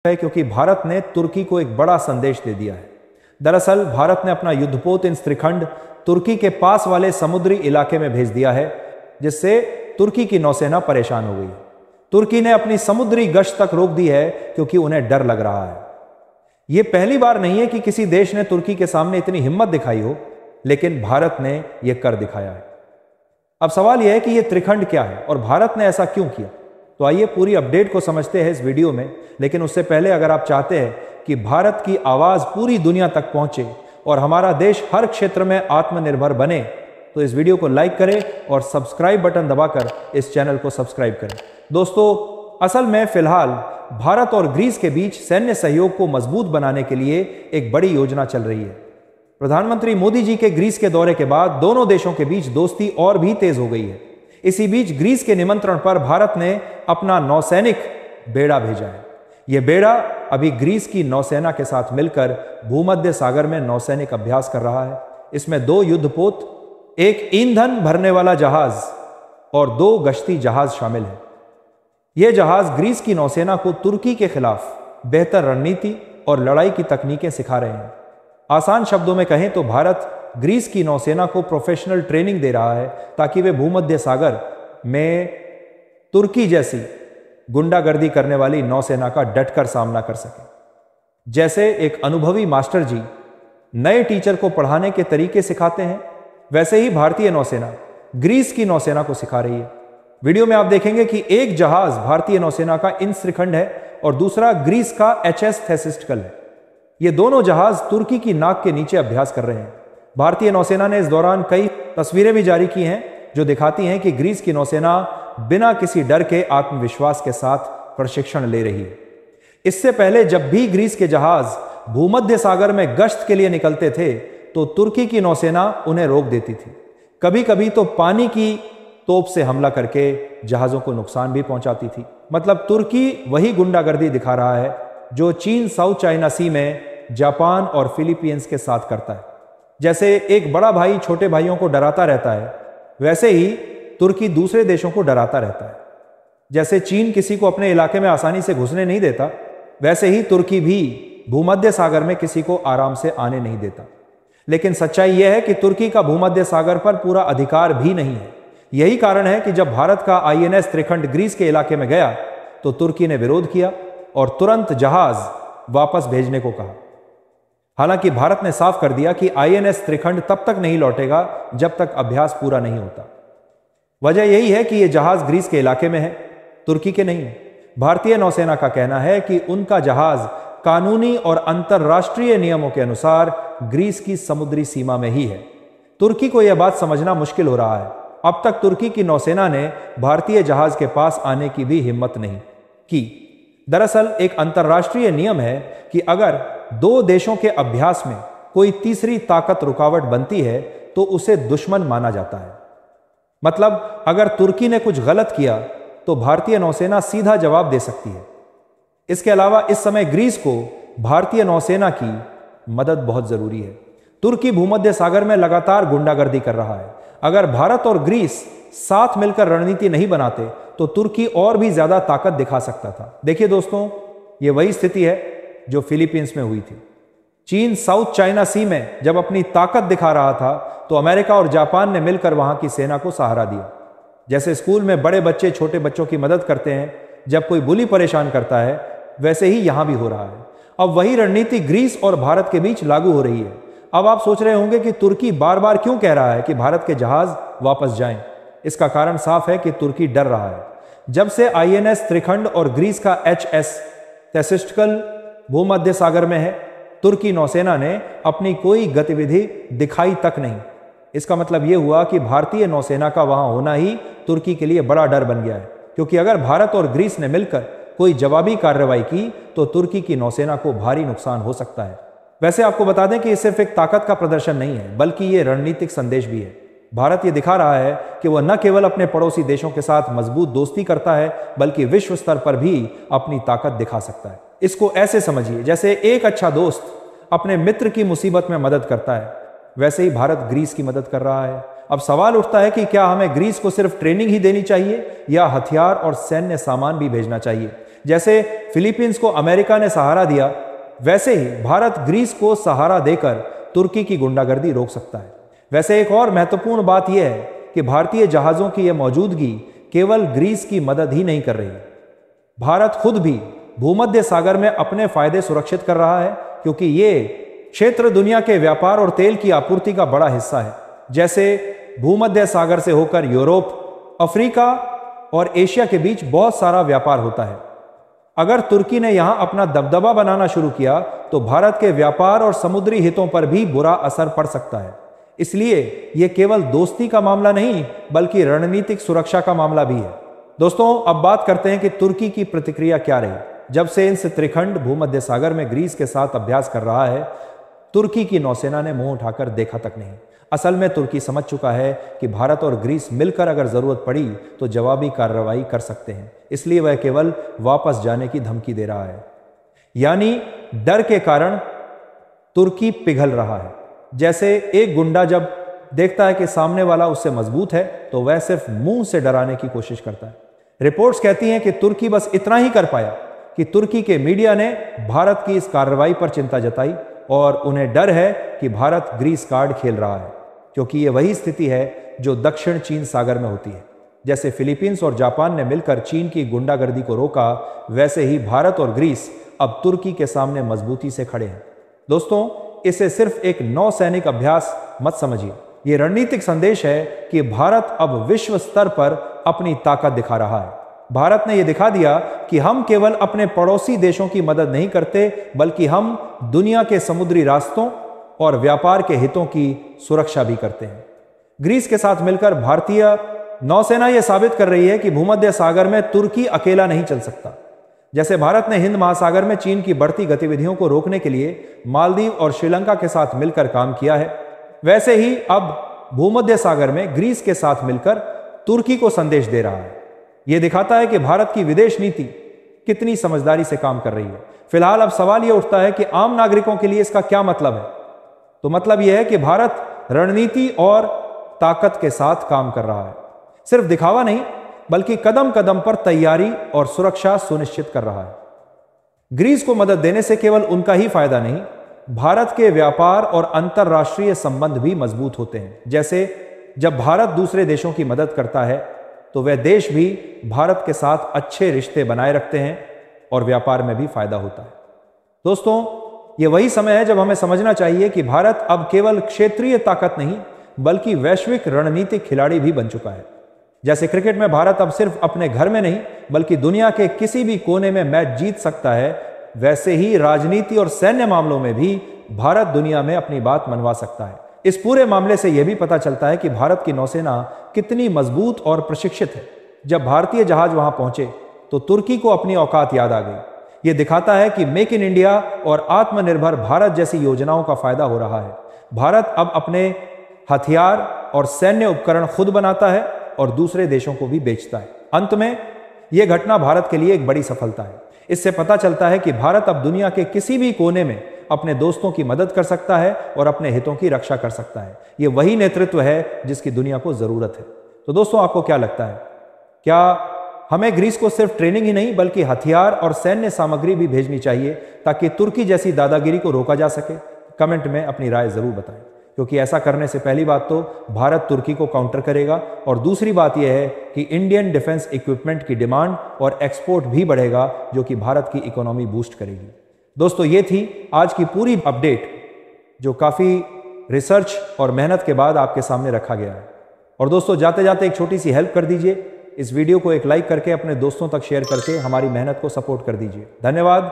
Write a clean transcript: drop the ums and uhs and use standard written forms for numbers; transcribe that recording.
है क्योंकि भारत ने तुर्की को एक बड़ा संदेश दे दिया है। दरअसल भारत ने अपना युद्धपोत इन त्रिखंड तुर्की के पास वाले समुद्री इलाके में भेज दिया है, जिससे तुर्की की नौसेना परेशान हो गई। तुर्की ने अपनी समुद्री गश्त तक रोक दी है क्योंकि उन्हें डर लग रहा है। यह पहली बार नहीं है कि किसी देश ने तुर्की के सामने इतनी हिम्मत दिखाई हो, लेकिन भारत ने यह कर दिखाया है। अब सवाल यह है कि यह त्रिखंड क्या है और भारत ने ऐसा क्यों किया। तो आइए पूरी अपडेट को समझते हैं इस वीडियो में। लेकिन उससे पहले अगर आप चाहते हैं कि भारत की आवाज पूरी दुनिया तक पहुंचे और हमारा देश हर क्षेत्र में आत्मनिर्भर बने, तो इस वीडियो को लाइक करें और सब्सक्राइब बटन दबाकर इस चैनल को सब्सक्राइब करें। दोस्तों, असल में फिलहाल भारत और ग्रीस के बीच सैन्य सहयोग को मजबूत बनाने के लिए एक बड़ी योजना चल रही है। प्रधानमंत्री मोदी जी के ग्रीस के दौरे के बाद दोनों देशों के बीच दोस्ती और भी तेज हो गई है। इसी बीच ग्रीस के निमंत्रण पर भारत ने अपना नौसैनिक बेड़ा भेजा है। यह बेड़ा अभी ग्रीस की नौसेना के साथ मिलकर भूमध्य सागर में नौसैनिक अभ्यास कर रहा है। इसमें 2 युद्धपोत, एक ईंधन भरने वाला जहाज और 2 गश्ती जहाज शामिल हैं। यह जहाज ग्रीस की नौसेना को तुर्की के खिलाफ बेहतर रणनीति और लड़ाई की तकनीकें सिखा रहे हैं। आसान शब्दों में कहें तो भारत ग्रीस की नौसेना को प्रोफेशनल ट्रेनिंग दे रहा है ताकि वे भूमध्य सागर में तुर्की जैसी गुंडागर्दी करने वाली नौसेना का डटकर सामना कर सके। जैसे एक अनुभवी मास्टर जी नए टीचर को पढ़ाने के तरीके सिखाते हैं, वैसे ही भारतीय नौसेना ग्रीस की नौसेना को सिखा रही है। वीडियो में आप देखेंगे कि एक जहाज भारतीय नौसेना का इंद्रखंड है और दूसरा ग्रीस का एचएस थेसिस्टिकल है। ये दोनों जहाज तुर्की की नाक के नीचे अभ्यास कर रहे हैं। भारतीय नौसेना ने इस दौरान कई तस्वीरें भी जारी की हैं जो दिखाती हैं कि ग्रीस की नौसेना बिना किसी डर के आत्मविश्वास के साथ प्रशिक्षण ले रही है। इससे पहले जब भी ग्रीस के जहाज भूमध्य सागर में गश्त के लिए निकलते थे तो तुर्की की नौसेना उन्हें रोक देती थी। कभी कभी तो पानी की तोप से हमला करके जहाजों को नुकसान भी पहुंचाती थी। मतलब तुर्की वही गुंडागर्दी दिखा रहा है जो चीन साउथ चाइना सी में जापान और फिलीपींस के साथ करता है। जैसे एक बड़ा भाई छोटे भाइयों को डराता रहता है, वैसे ही तुर्की दूसरे देशों को डराता रहता है। जैसे चीन किसी को अपने इलाके में आसानी से घुसने नहीं देता, वैसे ही तुर्की भी भूमध्य सागर में किसी को आराम से आने नहीं देता। लेकिन सच्चाई यह है कि तुर्की का भूमध्य सागर पर पूरा अधिकार भी नहीं है। यही कारण है कि जब भारत का आईएनएस त्रिखंड ग्रीस के इलाके में गया तो तुर्की ने विरोध किया और तुरंत जहाज वापस भेजने को कहा। हालांकि भारत ने साफ कर दिया कि आईएनएस त्रिखंड तब तक नहीं लौटेगा जब तक अभ्यास पूरा नहीं होता। वजह यही है कि यह जहाज ग्रीस के इलाके में है, तुर्की के नहीं। भारतीय नौसेना का कहना है कि उनका जहाज कानूनी और अंतरराष्ट्रीय नियमों के अनुसार ग्रीस की समुद्री सीमा में ही है। तुर्की को यह बात समझना मुश्किल हो रहा है। अब तक तुर्की की नौसेना ने भारतीय जहाज के पास आने की भी हिम्मत नहीं की। दरअसल एक अंतरराष्ट्रीय नियम है कि अगर 2 देशों के अभ्यास में कोई तीसरी ताकत रुकावट बनती है तो उसे दुश्मन माना जाता है। मतलब अगर तुर्की ने कुछ गलत किया तो भारतीय नौसेना सीधा जवाब दे सकती है। इसके अलावा इस समय ग्रीस को भारतीय नौसेना की मदद बहुत जरूरी है। तुर्की भूमध्य सागर में लगातार गुंडागर्दी कर रहा है। अगर भारत और ग्रीस साथ मिलकर रणनीति नहीं बनाते तो तुर्की और भी ज्यादा ताकत दिखा सकता था। देखिए दोस्तों, यह वही स्थिति है जो फिलीपींस में हुई थी। चीन साउथ चाइना सी में जब अपनी ताकत दिखा रहा था तो अमेरिका और जापान ने मिलकर वहां की सेना को सहारा दिया। जैसे स्कूल में बड़े बच्चे छोटे बच्चों की मदद करते हैं जब कोई बुली परेशान करता है, वैसे ही यहां भी हो रहा है। अब वही रणनीति ग्रीस और भारत के बीच लागू हो रही है। अब आप सोच रहे होंगे कि तुर्की बार बार क्यों कह रहा है कि भारत के जहाज वापस जाएं। इसका कारण साफ है कि तुर्की डर रहा है। जब से आईएनएस त्रिखंड और ग्रीस का एचएस थेसिस्टिकल भूमध्य सागर में है, तुर्की नौसेना ने अपनी कोई गतिविधि दिखाई तक नहीं। इसका मतलब यह हुआ कि भारतीय नौसेना का वहां होना ही तुर्की के लिए बड़ा डर बन गया है, क्योंकि अगर भारत और ग्रीस ने मिलकर कोई जवाबी कार्रवाई की तो तुर्की की नौसेना को भारी नुकसान हो सकता है। वैसे आपको बता दें कि ये सिर्फ एक ताकत का प्रदर्शन नहीं है, बल्कि ये रणनीतिक संदेश भी है। भारत ये दिखा रहा है कि वह न केवल अपने पड़ोसी देशों के साथ मजबूत दोस्ती करता है, बल्कि विश्व स्तर पर भी अपनी ताकत दिखा सकता है। इसको ऐसे समझिए, जैसे एक अच्छा दोस्त अपने मित्र की मुसीबत में मदद करता है, वैसे ही भारत ग्रीस की मदद कर रहा है। अब सवाल उठता है कि क्या हमें ग्रीस को सिर्फ ट्रेनिंग ही देनी चाहिए या हथियार और सैन्य सामान भी भेजना चाहिए। जैसे फिलीपींस को अमेरिका ने सहारा दिया, वैसे ही भारत ग्रीस को सहारा देकर तुर्की की गुंडागर्दी रोक सकता है। वैसे एक और महत्वपूर्ण बात यह है कि भारतीय जहाजों की यह मौजूदगी केवल ग्रीस की मदद ही नहीं कर रही है। भारत खुद भी भूमध्य सागर में अपने फायदे सुरक्षित कर रहा है, क्योंकि ये क्षेत्र दुनिया के व्यापार और तेल की आपूर्ति का बड़ा हिस्सा है। जैसे भूमध्य सागर से होकर यूरोप, अफ्रीका और एशिया के बीच बहुत सारा व्यापार होता है। अगर तुर्की ने यहां अपना दबदबा बनाना शुरू किया तो भारत के व्यापार और समुद्री हितों पर भी बुरा असर पड़ सकता है। इसलिए यह केवल दोस्ती का मामला नहीं, बल्कि रणनीतिक सुरक्षा का मामला भी है। दोस्तों, अब बात करते हैं कि तुर्की की प्रतिक्रिया क्या रही। जब से इस त्रिखंड भूमध्य सागर में ग्रीस के साथ अभ्यास कर रहा है, तुर्की की नौसेना ने मुंह उठाकर देखा तक नहीं। असल में तुर्की समझ चुका है कि भारत और ग्रीस मिलकर अगर जरूरत पड़ी तो जवाबी कार्रवाई कर सकते हैं, इसलिए वह केवल वापस जाने की धमकी दे रहा है। यानी डर के कारण तुर्की पिघल रहा है। जैसे एक गुंडा जब देखता है कि सामने वाला उससे मजबूत है तो वह सिर्फ मुंह से डराने की कोशिश करता है। रिपोर्ट्स कहती हैं कि तुर्की बस इतना ही कर पाया कि तुर्की के मीडिया ने भारत की इस कार्रवाई पर चिंता जताई और उन्हें डर है कि भारत ग्रीस कार्ड खेल रहा है, क्योंकि यह वही स्थिति है जो दक्षिण चीन सागर में होती है। जैसे फिलीपींस और जापान ने मिलकर चीन की गुंडागर्दी को रोका, वैसे ही भारत और ग्रीस अब तुर्की के सामने मजबूती से खड़े हैं। दोस्तों, इसे सिर्फ एक नौसैनिक अभ्यास मत समझिए, यह रणनीतिक संदेश है कि भारत अब विश्व स्तर पर अपनी ताकत दिखा रहा है। भारत ने यह दिखा दिया कि हम केवल अपने पड़ोसी देशों की मदद नहीं करते, बल्कि हम दुनिया के समुद्री रास्तों और व्यापार के हितों की सुरक्षा भी करते हैं। ग्रीस के साथ मिलकर भारतीय नौसेना यह साबित कर रही है कि भूमध्य सागर में तुर्की अकेला नहीं चल सकता। जैसे भारत ने हिंद महासागर में चीन की बढ़ती गतिविधियों को रोकने के लिए मालदीव और श्रीलंका के साथ मिलकर काम किया है, वैसे ही अब भूमध्य सागर में ग्रीस के साथ मिलकर तुर्की को संदेश दे रहा है। यह दिखाता है कि भारत की विदेश नीति कितनी समझदारी से काम कर रही है। फिलहाल अब सवाल यह उठता है कि आम नागरिकों के लिए इसका क्या मतलब है। तो मतलब यह है कि भारत रणनीति और ताकत के साथ काम कर रहा है, सिर्फ दिखावा नहीं, बल्कि कदम कदम पर तैयारी और सुरक्षा सुनिश्चित कर रहा है। ग्रीस को मदद देने से केवल उनका ही फायदा नहीं, भारत के व्यापार और अंतरराष्ट्रीय संबंध भी मजबूत होते हैं। जैसे जब भारत दूसरे देशों की मदद करता है तो वह देश भी भारत के साथ अच्छे रिश्ते बनाए रखते हैं और व्यापार में भी फायदा होता है। दोस्तों, यह वही समय है जब हमें समझना चाहिए कि भारत अब केवल क्षेत्रीय ताकत नहीं, बल्कि वैश्विक रणनीतिक खिलाड़ी भी बन चुका है। जैसे क्रिकेट में भारत अब सिर्फ अपने घर में नहीं, बल्कि दुनिया के किसी भी कोने में मैच जीत सकता है, वैसे ही राजनीति और सैन्य मामलों में भी भारत दुनिया में अपनी बात मनवा सकता है। इस पूरे मामले से यह भी पता चलता है कि भारत की नौसेना कितनी मजबूत और प्रशिक्षित है। जब भारतीय जहाज वहां पहुंचे तो तुर्की को अपनी औकात याद आ गई। यह दिखाता है कि मेक इन इंडिया और आत्मनिर्भर भारत जैसी योजनाओं का फायदा हो रहा है। भारत अब अपने हथियार और सैन्य उपकरण खुद बनाता है और दूसरे देशों को भी बेचता है। अंत में यह घटना भारत के लिए एक बड़ी सफलता है। इससे पता चलता है कि भारत अब दुनिया के किसी भी कोने में अपने दोस्तों की मदद कर सकता है और अपने हितों की रक्षा कर सकता है। यह वही नेतृत्व है जिसकी दुनिया को जरूरत है। तो दोस्तों, आपको क्या लगता है, क्या हमें ग्रीस को सिर्फ ट्रेनिंग ही नहीं बल्कि हथियार और सैन्य सामग्री भी भेजनी चाहिए ताकि तुर्की जैसी दादागिरी को रोका जा सके? कमेंट में अपनी राय जरूर बताएं, क्योंकि ऐसा करने से पहली बात तो भारत तुर्की को काउंटर करेगा और दूसरी बात यह है कि इंडियन डिफेंस इक्विपमेंट की डिमांड और एक्सपोर्ट भी बढ़ेगा, जो कि भारत की इकोनॉमी बूस्ट करेगी। दोस्तों, ये थी आज की पूरी अपडेट, जो काफ़ी रिसर्च और मेहनत के बाद आपके सामने रखा गया है। और दोस्तों, जाते जाते एक छोटी सी हेल्प कर दीजिए, इस वीडियो को एक लाइक करके अपने दोस्तों तक शेयर करके हमारी मेहनत को सपोर्ट कर दीजिए। धन्यवाद।